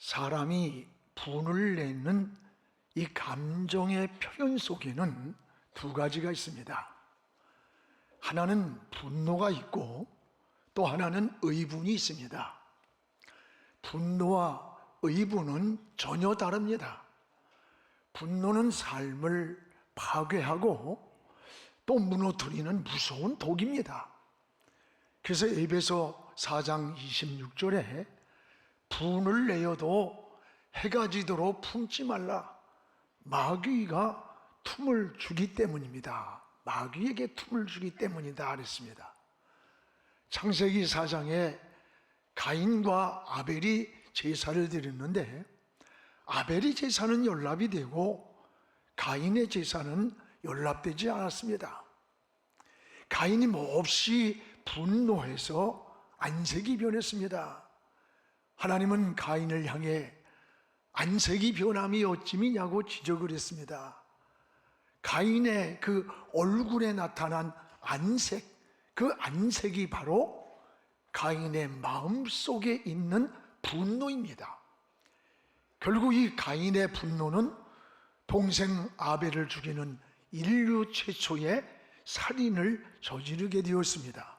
사람이 분을 내는 이 감정의 표현 속에는 두 가지가 있습니다. 하나는 분노가 있고 또 하나는 의분이 있습니다. 분노와 의분은 전혀 다릅니다. 분노는 삶을 파괴하고 또 무너뜨리는 무서운 독입니다. 그래서 에베소 4장 26절에 분을 내어도 해가 지도록 품지 말라. 마귀가 틈을 주기 때문입니다. 마귀에게 틈을 주기 때문이다 그랬습니다. 창세기 4장에 가인과 아벨이 제사를 드렸는데 아벨의 제사는 연납이 되고 가인의 제사는 연납되지 않았습니다. 가인이 몹시 분노해서 안색이 변했습니다. 하나님은 가인을 향해 안색이 변함이 어찌미냐고 지적을 했습니다. 가인의 그 얼굴에 나타난 안색, 그 안색이 바로 가인의 마음속에 있는 분노입니다. 결국 이 가인의 분노는 동생 아벨을 죽이는 인류 최초의 살인을 저지르게 되었습니다.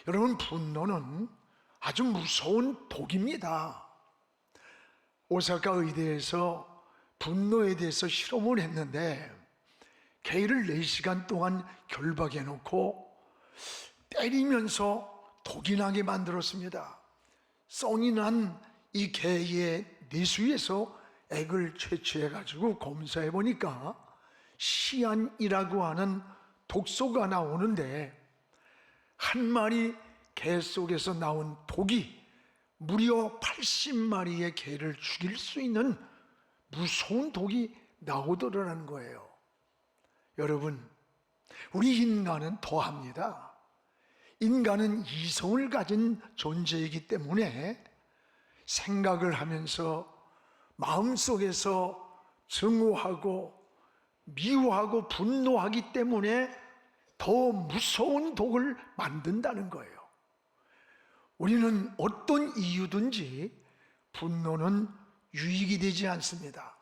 여러분, 분노는 아주 무서운 독입니다. 오사카 의대에서 분노에 대해서 실험을 했는데 개를 4시간 동안 결박해 놓고 때리면서 독이 나게 만들었습니다. 썽이 난 이 개의 내수에서 액을 채취해 가지고 검사해 보니까 시안이라고 하는 독소가 나오는데 한 마리 개 속에서 나온 독이 무려 80마리의 개를 죽일 수 있는 무서운 독이 나오더라는 거예요. 여러분, 우리 인간은 더합니다. 인간은 이성을 가진 존재이기 때문에 생각을 하면서 마음속에서 증오하고 미워하고 분노하기 때문에 더 무서운 독을 만든다는 거예요. 우리는 어떤 이유든지 분노는 유익이 되지 않습니다.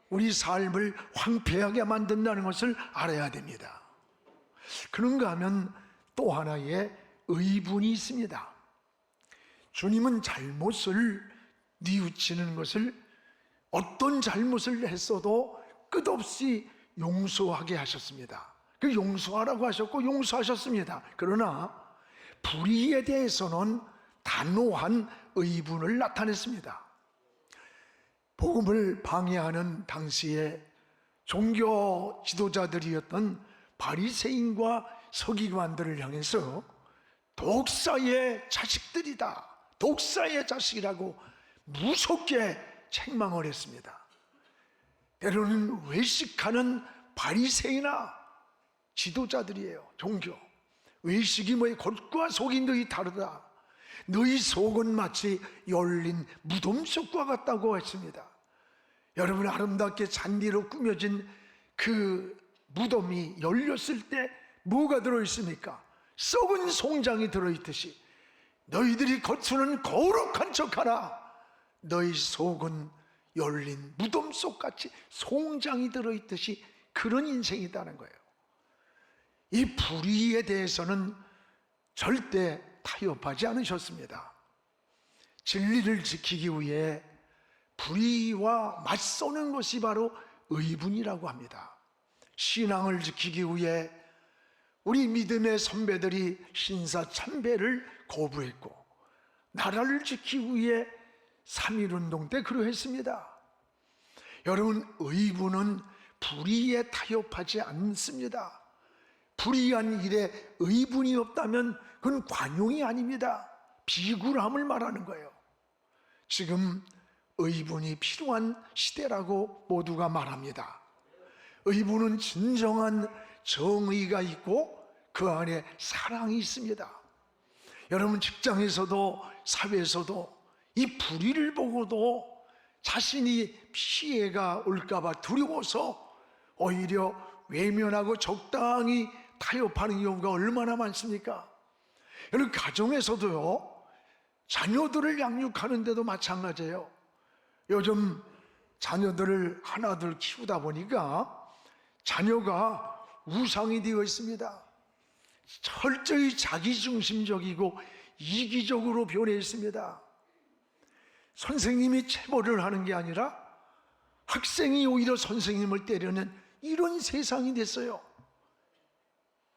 우리 삶을 황폐하게 만든다는 것을 알아야 됩니다. 그런가 하면 또 하나의 의분이 있습니다. 주님은 잘못을 뉘우치는 것을 어떤 잘못을 했어도 끝없이 용서하게 하셨습니다. 그 용서하라고 하셨고 용서하셨습니다. 그러나 불의에 대해서는 단호한 의분을 나타냈습니다. 복음을 방해하는 당시에 종교 지도자들이었던 바리새인과 서기관들을 향해서 독사의 자식들이다, 독사의 자식이라고 무섭게 책망을 했습니다. 때로는 외식하는 바리새인아 지도자들이에요. 종교 외식이 뭐에 겉과 속이 너희 다르다. 너희 속은 마치 열린 무덤 속과 같다고 했습니다. 여러분, 아름답게 잔디로 꾸며진 그 무덤이 열렸을 때 뭐가 들어있습니까? 썩은 송장이 들어있듯이 너희들이 겉으로는 거룩한 척하나 너희 속은 열린 무덤 속같이 송장이 들어있듯이 그런 인생이다는 거예요. 이 불의에 대해서는 절대 타협하지 않으셨습니다. 진리를 지키기 위해 불의와 맞서는 것이 바로 의분이라고 합니다. 신앙을 지키기 위해 우리 믿음의 선배들이 신사참배를 거부했고 나라를 지키기 위해 3.1운동 때 그러했습니다. 여러분, 의분은 불의에 타협하지 않습니다. 불의한 일에 의분이 없다면 그건 관용이 아닙니다. 비굴함을 말하는 거예요. 지금 의분이 필요한 시대라고 모두가 말합니다. 의분은 진정한 정의가 있고 그 안에 사랑이 있습니다. 여러분, 직장에서도 사회에서도 이 불의를 보고도 자신이 피해가 올까봐 두려워서 오히려 외면하고 적당히 타협하는 경우가 얼마나 많습니까? 여러분, 가정에서도요, 자녀들을 양육하는데도 마찬가지예요. 요즘 자녀들을 하나둘 키우다 보니까 자녀가 우상이 되어 있습니다. 철저히 자기중심적이고 이기적으로 변해 있습니다. 선생님이 체벌을 하는 게 아니라 학생이 오히려 선생님을 때리는 이런 세상이 됐어요.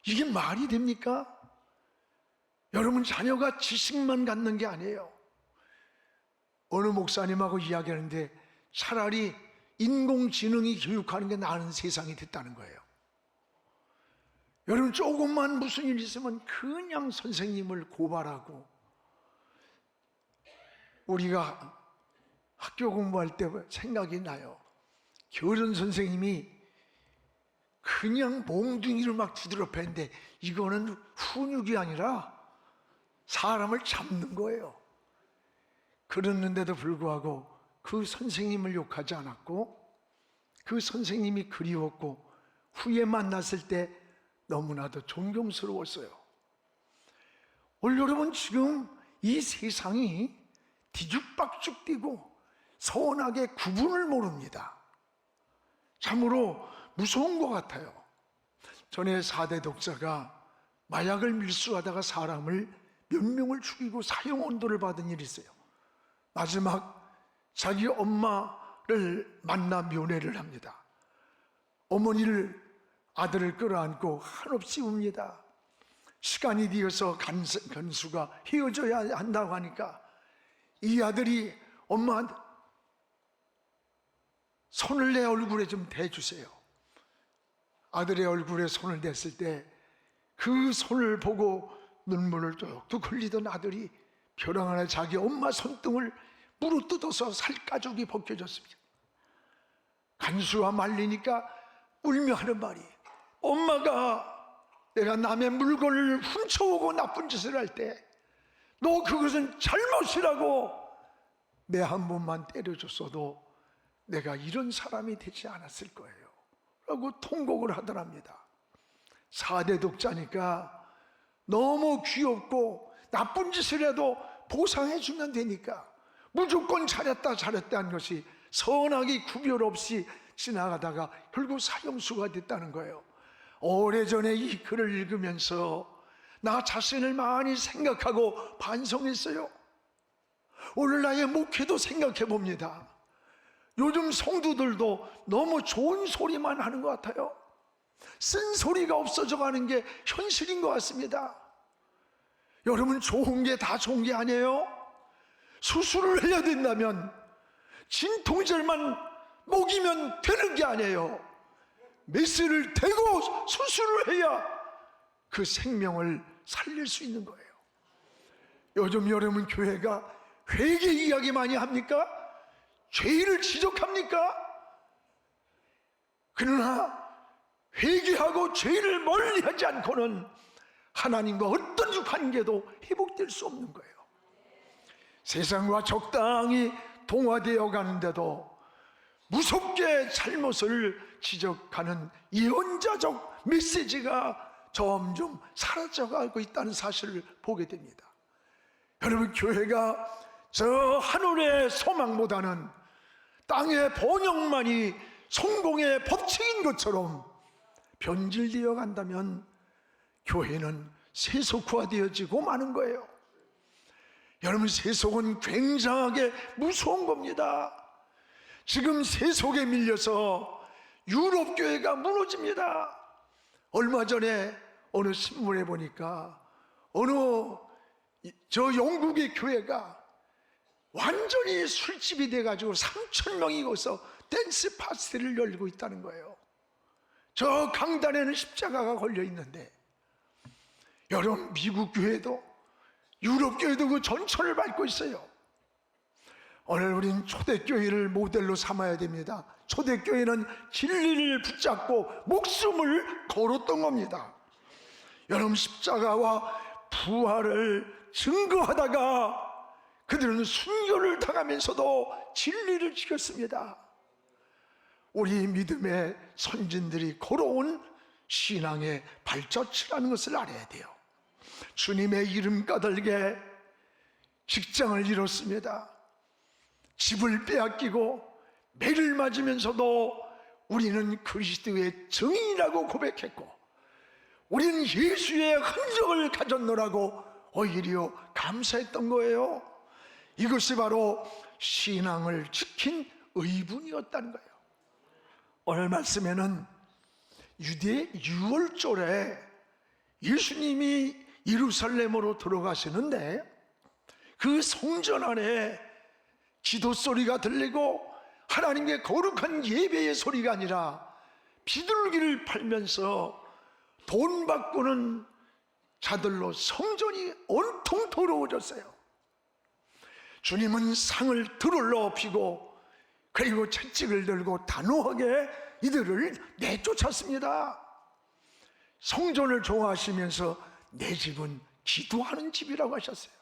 이게 말이 됩니까? 여러분, 자녀가 지식만 갖는 게 아니에요. 어느 목사님하고 이야기하는데 차라리 인공지능이 교육하는 게 나은 세상이 됐다는 거예요. 여러분, 조금만 무슨 일 있으면 그냥 선생님을 고발하고, 우리가 학교 공부할 때 생각이 나요. 교련 선생님이 그냥 몽둥이를 막 두드려 팼는데 이거는 훈육이 아니라 사람을 잡는 거예요. 그랬는데도 불구하고 그 선생님을 욕하지 않았고, 그 선생님이 그리웠고, 후에 만났을 때 너무나도 존경스러웠어요. 오늘 여러분, 지금 이 세상이 뒤죽박죽 뛰고 선악의 구분을 모릅니다. 참으로 무서운 것 같아요. 전에 4대 독자가 마약을 밀수하다가 사람을 몇 명을 죽이고 사형언도를 받은 일이 있어요. 마지막 자기 엄마를 만나 면회를 합니다. 어머니를, 아들을 끌어안고 한없이 웁니다. 시간이 되어서 간수가 헤어져야 한다고 하니까 이 아들이 엄마 손을 내 얼굴에 좀 대주세요. 아들의 얼굴에 손을 댔을 때 그 손을 보고 눈물을 뚝뚝 흘리던 아들이 벼랑 안에 자기 엄마 손등을 물어뜯어서 살가죽이 벗겨졌습니다. 간수가 말리니까 울며 하는 말이, 엄마가 내가 남의 물건을 훔쳐오고 나쁜 짓을 할 때 너 그것은 잘못이라고 내 한 번만 때려줬어도 내가 이런 사람이 되지 않았을 거예요 라고 통곡을 하더랍니다. 4대 독자니까 너무 귀엽고 나쁜 짓을 해도 보상해 주면 되니까 무조건 잘했다 하는 것이 선악이 구별 없이 지나가다가 결국 사형수가 됐다는 거예요. 오래전에 이 글을 읽으면서 나 자신을 많이 생각하고 반성했어요. 오늘 나의 목회도 생각해 봅니다. 요즘 성도들도 너무 좋은 소리만 하는 것 같아요. 쓴소리가 없어져 가는 게 현실인 것 같습니다. 여러분, 좋은 게 다 좋은 게 아니에요. 수술을 해야 된다면 진통제만 먹이면 되는 게 아니에요. 메스를 대고 수술을 해야 그 생명을 살릴 수 있는 거예요. 요즘 여러분, 교회가 회개 이야기 많이 합니까? 죄를 지적합니까? 그러나 회개하고 죄를 멀리하지 않고는 하나님과 어떤 관계도 회복될 수 없는 거예요. 세상과 적당히 동화되어 가는데도 무섭게 잘못을 지적하는 예언자적 메시지가 점점 사라져가고 있다는 사실을 보게 됩니다. 여러분, 교회가 저 하늘의 소망보다는 땅의 번영만이 성공의 법칙인 것처럼 변질되어 간다면 교회는 세속화되어지고 마는 거예요. 여러분, 세속은 굉장하게 무서운 겁니다. 지금 세속에 밀려서 유럽 교회가 무너집니다. 얼마 전에 어느 신문에 보니까 어느 영국의 교회가 완전히 술집이 돼가지고 3,000명이 거기서 댄스 파티를 열고 있다는 거예요. 저 강단에는 십자가가 걸려 있는데, 여러분, 미국 교회도 유럽 교회도 그 전철을 밟고 있어요. 오늘 우린 초대교회를 모델로 삼아야 됩니다. 초대교회는 진리를 붙잡고 목숨을 걸었던 겁니다. 여러분, 십자가와 부활을 증거하다가 그들은 순교를 당하면서도 진리를 지켰습니다. 우리 믿음의 선진들이 걸어온 신앙의 발자취라는 것을 알아야 돼요. 주님의 이름 까닭에 직장을 잃었습니다. 집을 빼앗기고 매를 맞으면서도 우리는 그리스도의 증인이라고 고백했고, 우리는 예수의 흔적을 가졌노라고 오히려 감사했던 거예요. 이것이 바로 신앙을 지킨 의분이었다는 거예요. 오늘 말씀에는 유대 유월절에 예수님이 예루살렘으로 들어가시는데 그 성전 안에 기도 소리가 들리고 하나님의 거룩한 예배의 소리가 아니라 비둘기를 팔면서 돈 바꾸는 자들로 성전이 온통 더러워졌어요. 주님은 상을 들을 높이고 그리고 채찍을 들고 단호하게 이들을 내쫓았습니다. 성전을 좋아하시면서 내 집은 기도하는 집이라고 하셨어요.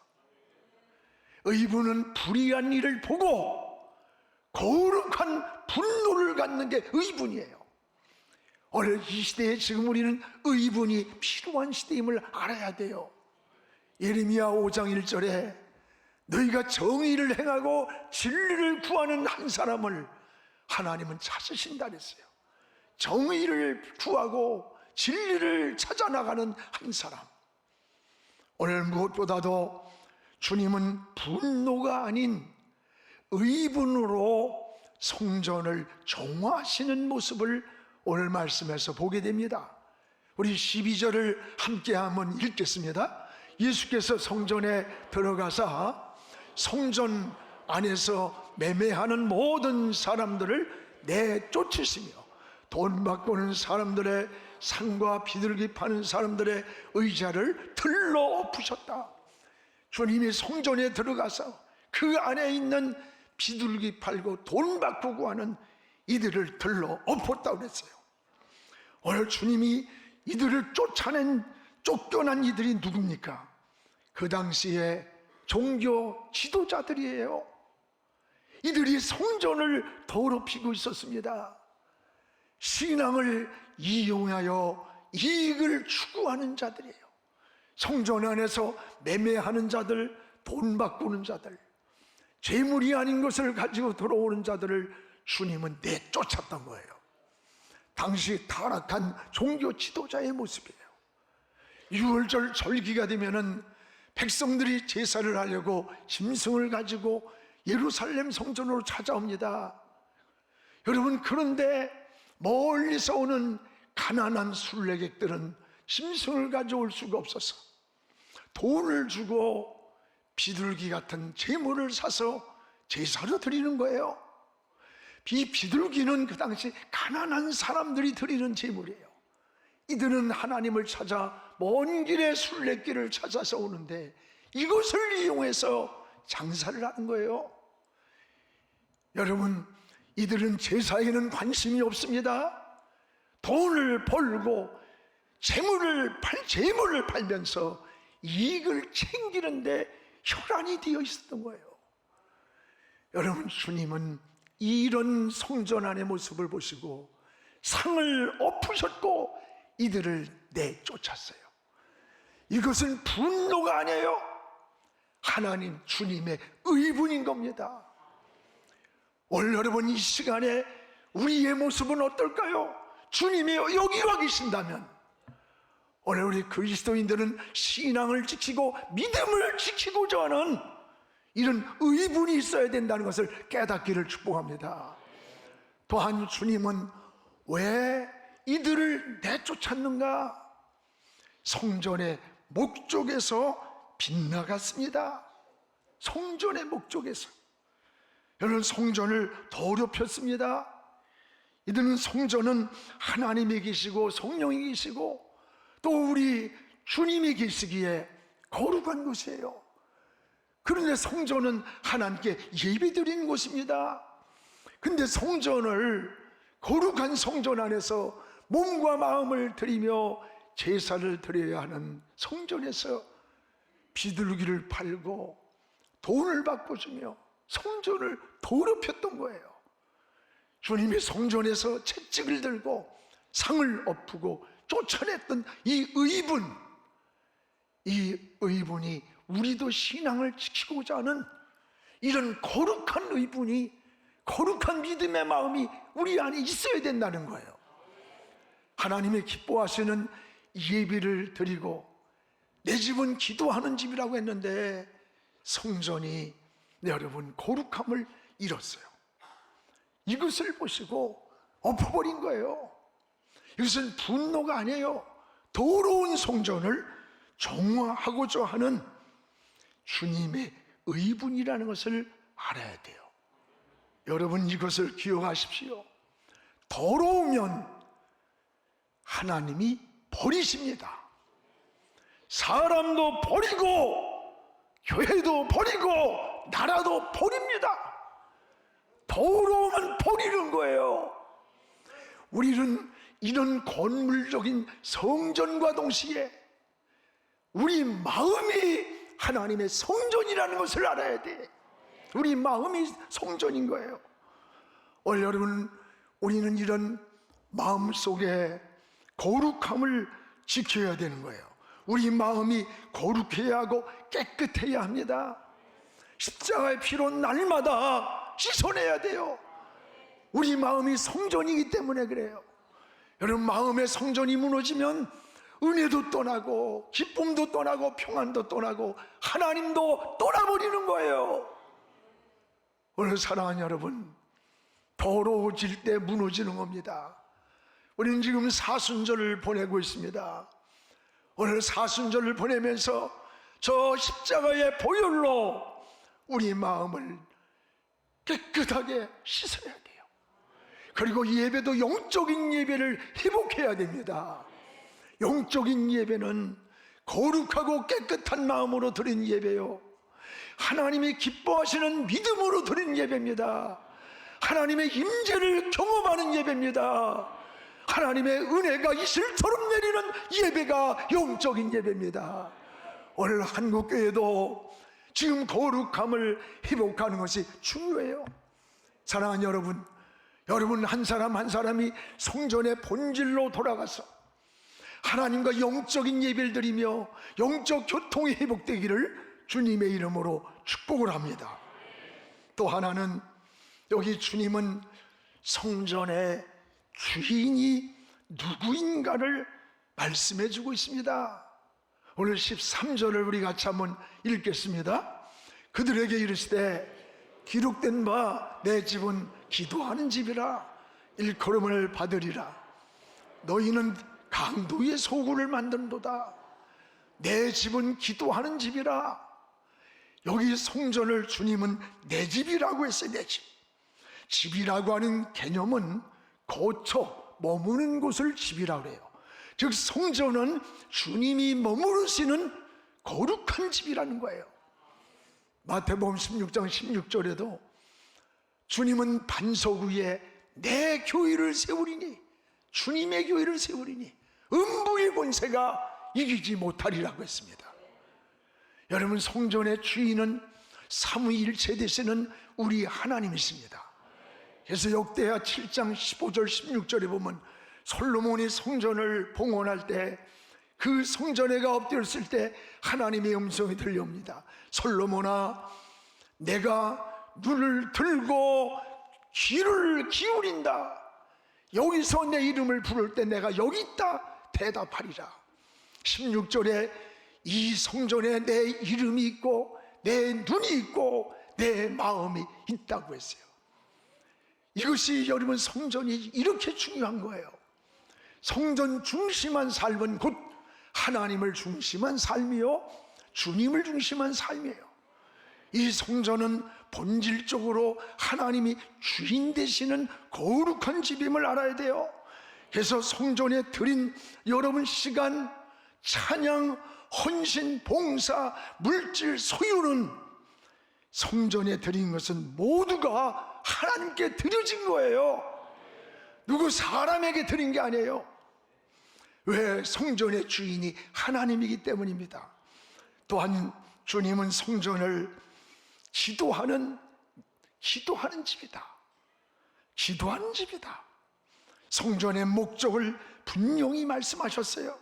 의분은 불의한 일을 보고 거룩한 분노를 갖는 게 의분이에요. 오늘 이 시대에 지금 우리는 의분이 필요한 시대임을 알아야 돼요. 예레미야 5장 1절에 너희가 정의를 행하고 진리를 구하는 한 사람을 하나님은 찾으신다 그랬어요. 정의를 구하고 진리를 찾아 나가는 한 사람. 오늘 무엇보다도 주님은 분노가 아닌 의분으로 성전을 정화하시는 모습을 오늘 말씀에서 보게 됩니다. 우리 12절을 함께 한번 읽겠습니다. 예수께서 성전에 들어가사 성전 안에서 매매하는 모든 사람들을 내쫓으시며 돈 바꾸는 사람들의 상과 비둘기 파는 사람들의 의자를 들러 엎으셨다. 주님이 성전에 들어가서 그 안에 있는 비둘기 팔고 돈 바꾸고 하는 이들을 들러 엎었다고 그랬어요. 오늘 주님이 이들을 쫓겨난 이들이 누굽니까? 그 당시에 종교 지도자들이에요. 이들이 성전을 더럽히고 있었습니다. 신앙을 이용하여 이익을 추구하는 자들이에요. 성전 안에서 매매하는 자들, 돈 바꾸는 자들, 재물이 아닌 것을 가지고 들어오는 자들을 주님은 내쫓았던 거예요. 당시 타락한 종교 지도자의 모습이에요. 유월절 절기가 되면은 백성들이 제사를 하려고 짐승을 가지고 예루살렘 성전으로 찾아옵니다. 여러분, 그런데 멀리서 오는 가난한 순례객들은 짐승을 가져올 수가 없어서 돈을 주고 비둘기 같은 제물을 사서 제사로 드리는 거예요. 이 비둘기는 그 당시 가난한 사람들이 드리는 제물이에요. 이들은 하나님을 찾아 먼 길의 순례길을 찾아서 오는데 이것을 이용해서 장사를 하는 거예요. 여러분, 이들은 제사에는 관심이 없습니다. 돈을 벌고 재물을 팔면서 이익을 챙기는데 혈안이 되어 있었던 거예요. 여러분, 주님은 이런 성전 안의 모습을 보시고 상을 엎으셨고 이들을 내쫓았어요. 이것은 분노가 아니에요. 하나님 주님의 의분인 겁니다. 오늘 여러분, 이 시간에 우리의 모습은 어떨까요? 주님이 여기 와 계신다면 오늘 우리 그리스도인들은 신앙을 지키고 믿음을 지키고자 하는 이런 의분이 있어야 된다는 것을 깨닫기를 축복합니다. 또한 주님은 왜 이들을 내쫓았는가? 성전의 목적에서 빗나갔습니다. 성전의 목적에서. 여러분, 성전을 더럽혔습니다. 이들은 성전은 하나님이 계시고 성령이 계시고 또 우리 주님이 계시기에 거룩한 곳이에요. 그런데 성전은 하나님께 예배드리는 곳입니다. 근데 성전을, 거룩한 성전 안에서 몸과 마음을 드리며 제사를 드려야 하는 성전에서 비둘기를 팔고 돈을 바꿔주며 성전을 더럽혔던 거예요. 주님이 성전에서 채찍을 들고 상을 엎고 쫓아냈던 이 의분이 우리도 신앙을 지키고자 하는 이런 거룩한 의분이, 거룩한 믿음의 마음이 우리 안에 있어야 된다는 거예요. 하나님의 기뻐하시는 예배를 드리고 내 집은 기도하는 집이라고 했는데 성전이 여러분 거룩함을 잃었어요. 이것을 보시고 엎어버린 거예요. 이것은 분노가 아니에요. 더러운 성전을 정화하고자 하는 주님의 의분이라는 것을 알아야 돼요. 여러분 이것을 기억하십시오. 더러우면 하나님이 버리십니다. 사람도 버리고 교회도 버리고 나라도 버립니다. 더러우면 버리는 거예요. 우리는 이런 건물적인 성전과 동시에 우리 마음이 하나님의 성전이라는 것을 알아야 돼. 우리 마음이 성전인 거예요. 오늘 여러분, 우리는 이런 마음 속에 거룩함을 지켜야 되는 거예요. 우리 마음이 거룩해야 하고 깨끗해야 합니다. 십자가의 피로 날마다 씻어내야 돼요. 우리 마음이 성전이기 때문에 그래요. 여러분, 마음의 성전이 무너지면 은혜도 떠나고 기쁨도 떠나고 평안도 떠나고 하나님도 떠나버리는 거예요. 오늘 사랑하는 여러분, 더러워질 때 무너지는 겁니다. 우리는 지금 사순절을 보내고 있습니다. 오늘 사순절을 보내면서 저 십자가의 보혈로 우리 마음을 깨끗하게 씻어야 돼요. 그리고 예배도 영적인 예배를 회복해야 됩니다. 영적인 예배는 거룩하고 깨끗한 마음으로 드린 예배요, 하나님이 기뻐하시는 믿음으로 드린 예배입니다. 하나님의 임재를 경험하는 예배입니다. 하나님의 은혜가 이슬처럼 내리는 예배가 영적인 예배입니다. 오늘 한국교회도 지금 거룩함을 회복하는 것이 중요해요. 사랑하는 여러분, 여러분 한 사람 한 사람이 성전의 본질로 돌아가서 하나님과 영적인 예배를 드리며 영적 교통이 회복되기를 주님의 이름으로 축복을 합니다. 또 하나는, 여기 주님은 성전의 주인이 누구인가를 말씀해 주고 있습니다. 오늘 13절을 우리 같이 한번 읽겠습니다. 그들에게 이르시되 기록된 바 내 집은 기도하는 집이라 일컬음을 받으리라. 너희는 강도의 소굴을 만든도다. 내 집은 기도하는 집이라. 여기 성전을 주님은 내 집이라고 했어요. 내 집. 집이라고 하는 개념은 거처, 머무는 곳을 집이라고 해요. 즉 성전은 주님이 머무르시는 거룩한 집이라는 거예요. 마태복음 16장 16절에도 주님은 반석 위에 내 교회를 세우리니, 주님의 교회를 세우리니 음부의 권세가 이기지 못하리라고 했습니다. 여러분, 성전의 주인은 삼위일체 되시는 우리 하나님이십니다. 그래서 역대하 7장 15절 16절에 보면 솔로몬이 성전을 봉헌할 때, 그 성전에가 엎드렸을 때 하나님의 음성이 들려옵니다. 솔로몬아, 내가 눈을 들고 귀를 기울인다. 여기서 내 이름을 부를 때 내가 여기 있다 대답하리라. 16절에 이 성전에 내 이름이 있고 내 눈이 있고 내 마음이 있다고 했어요. 이것이 여러분 성전이 이렇게 중요한 거예요. 성전 중심한 삶은 곧 하나님을 중심한 삶이요, 주님을 중심한 삶이에요. 이 성전은 본질적으로 하나님이 주인 되시는 거룩한 집임을 알아야 돼요. 그래서 성전에 드린 여러분 시간, 찬양, 헌신, 봉사, 물질, 소유는 성전에 드린 것은 모두가 하나님께 드려진 거예요. 누구 사람에게 드린 게 아니에요. 왜? 성전의 주인이 하나님이기 때문입니다. 또한 주님은 성전을 기도하는 집이다. 기도하는 집이다. 성전의 목적을 분명히 말씀하셨어요.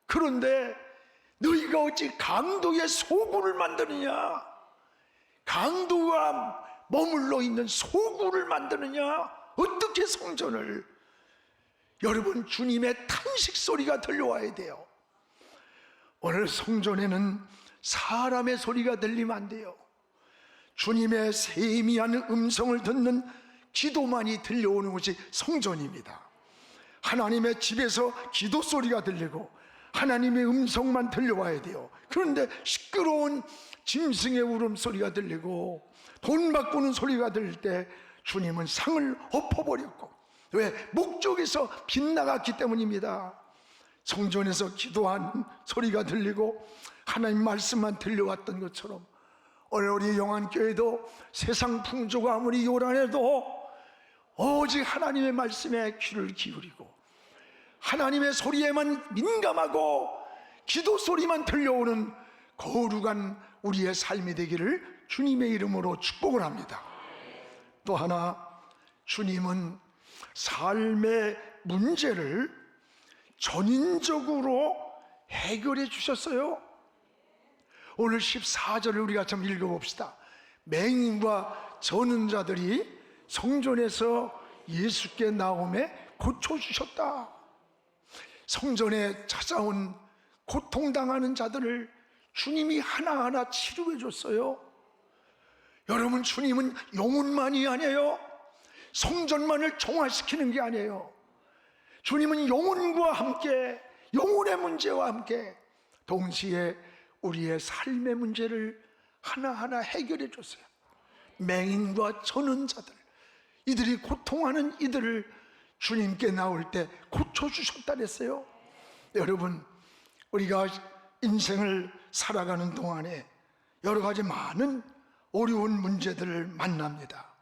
그런데 너희가 어찌 강도의 소굴을 만드느냐? 강도가 머물러 있는 소굴을 만드느냐? 어떻게 성전을? 여러분, 주님의 탄식 소리가 들려와야 돼요. 오늘 성전에는 사람의 소리가 들리면 안 돼요. 주님의 세미한 음성을 듣는 기도만이 들려오는 것이 성전입니다. 하나님의 집에서 기도 소리가 들리고 하나님의 음성만 들려와야 돼요. 그런데 시끄러운 짐승의 울음소리가 들리고 돈 바꾸는 소리가 들릴 때 주님은 상을 엎어버렸고, 왜? 목적에서 빗나갔기 때문입니다. 성전에서 기도한 소리가 들리고 하나님 말씀만 들려왔던 것처럼 오늘 우리 영안교회도 세상 풍조가 아무리 요란해도 오직 하나님의 말씀에 귀를 기울이고 하나님의 소리에만 민감하고 기도 소리만 들려오는 거룩한 우리의 삶이 되기를 주님의 이름으로 축복을 합니다. 또 하나, 주님은 삶의 문제를 전인적으로 해결해 주셨어요. 오늘 14절을 우리가 좀 읽어봅시다. 맹인과 저는 자들이 성전에서 예수께 나오매 고쳐주셨다. 성전에 찾아온 고통당하는 자들을 주님이 하나하나 치료해 줬어요. 여러분, 주님은 영혼만이 아니에요. 성전만을 정화시키는 게 아니에요. 주님은 영혼과 함께, 영혼의 문제와 함께 동시에 우리의 삶의 문제를 하나하나 해결해 줬어요. 맹인과 저는 자들, 이들이 고통하는 이들을 주님께 나올 때 고쳐주셨다 그랬어요. 여러분, 우리가 인생을 살아가는 동안에 여러 가지 많은 어려운 문제들을 만납니다.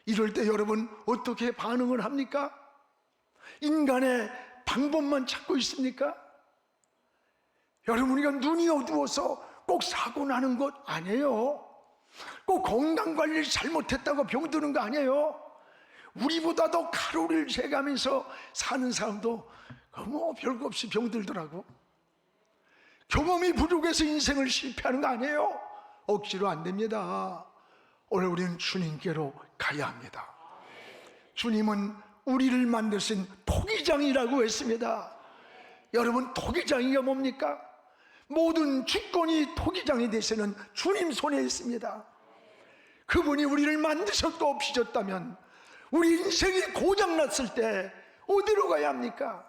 이럴 때 여러분 어떻게 반응을 합니까? 인간의 방법만 찾고 있습니까? 여러분, 우리가 눈이 어두워서 꼭 사고 나는 것 아니에요. 꼭 건강관리를 잘못했다고 병드는 거 아니에요. 우리보다 더 칼로리를 재가면서 사는 사람도 뭐 별거 없이 병들더라고. 경험이 부족해서 인생을 실패하는 거 아니에요. 억지로 안 됩니다. 오늘 우리는 주님께로 가야 합니다. 주님은 우리를 만드신 토기장이라고 했습니다. 여러분, 토기장이가 뭡니까? 모든 주권이 토기장이 되시는 주님 손에 있습니다. 그분이 우리를 만드셨고 빚었다면 우리 인생이 고장났을 때 어디로 가야 합니까?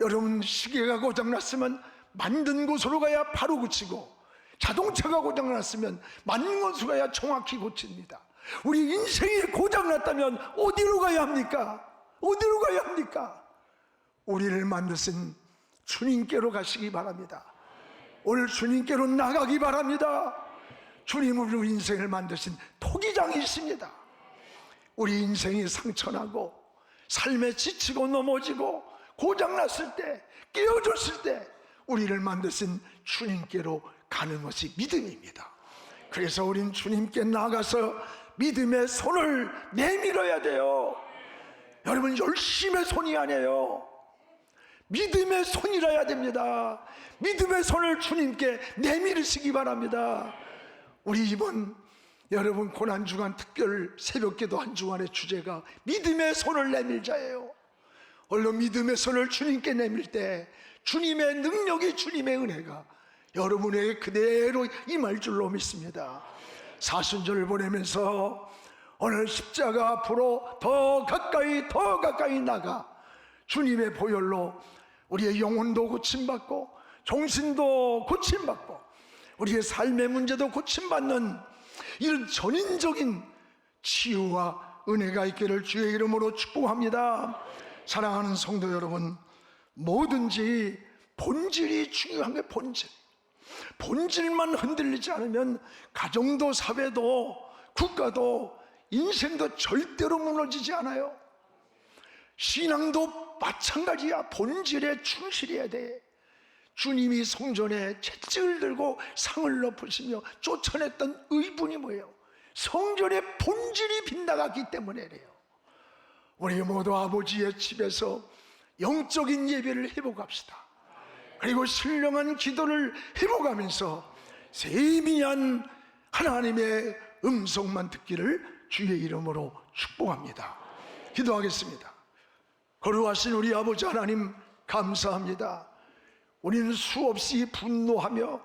여러분, 시계가 고장났으면 만든 곳으로 가야 바로 고치고, 자동차가 고장났으면 만든 곳으로 가야 정확히 고칩니다. 우리 인생이 고장났다면 어디로 가야 합니까? 어디로 가야 합니까? 우리를 만드신 주님께로 가시기 바랍니다. 오늘 주님께로 나가기 바랍니다. 주님은 우리 인생을 만드신 토기장이십니다. 우리 인생이 상처나고 삶에 지치고 넘어지고 고장났을 때, 깨어졌을 때 우리를 만드신 주님께로 가는 것이 믿음입니다. 그래서 우린 주님께 나가서 믿음의 손을 내밀어야 돼요. 여러분, 열심의 손이 아니에요. 믿음의 손이라야 됩니다. 믿음의 손을 주님께 내밀으시기 바랍니다. 우리 이번 여러분 고난주간 특별 새벽기도 한 주간의 주제가 믿음의 손을 내밀자예요. 얼른 믿음의 손을 주님께 내밀 때 주님의 능력이, 주님의 은혜가 여러분에게 그대로 임할 줄로 믿습니다. 사순절을 보내면서 오늘 십자가 앞으로 더 가까이 나가 주님의 보혈로 우리의 영혼도 고침받고 정신도 고침받고 우리의 삶의 문제도 고침받는 이런 전인적인 치유와 은혜가 있기를 주의 이름으로 축복합니다. 사랑하는 성도 여러분, 뭐든지 본질이 중요한 게 본질만 흔들리지 않으면 가정도 사회도 국가도 인생도 절대로 무너지지 않아요. 신앙도 마찬가지야. 본질에 충실해야 돼. 주님이 성전에 채찍을 들고 상을 높으시며 쫓아냈던 의분이 뭐예요? 성전의 본질이 빗나갔기 때문에래요. 우리 모두 아버지의 집에서 영적인 예배를 회복합시다. 그리고 신령한 기도를 회복하면서 세미한 하나님의 음성만 듣기를 주의 이름으로 축복합니다. 기도하겠습니다. 거룩하신 우리 아버지 하나님, 감사합니다. 우리는 수없이 분노하며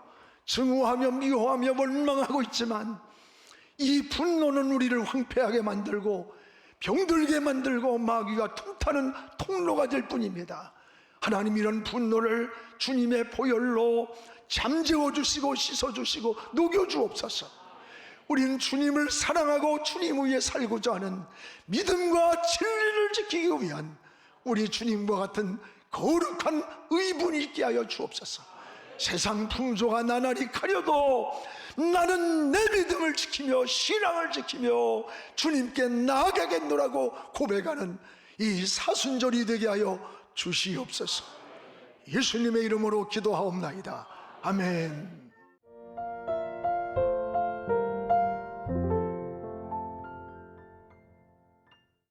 증오하며 미워하며 원망하고 있지만 이 분노는 우리를 황폐하게 만들고 병들게 만들고 마귀가 틈타는 통로가 될 뿐입니다. 하나님, 이런 분노를 주님의 보혈로 잠재워 주시고 씻어 주시고 녹여 주옵소서. 우리는 주님을 사랑하고 주님 위에 살고자 하는 믿음과 진리를 지키기 위한 우리 주님과 같은 거룩한 의분이 있게 하여 주옵소서. 세상 풍조가 나날이 가려도 나는 내 믿음을 지키며 신앙을 지키며 주님께 나아가겠노라고 고백하는 이 사순절이 되게 하여 주시옵소서. 예수님의 이름으로 기도하옵나이다. 아멘.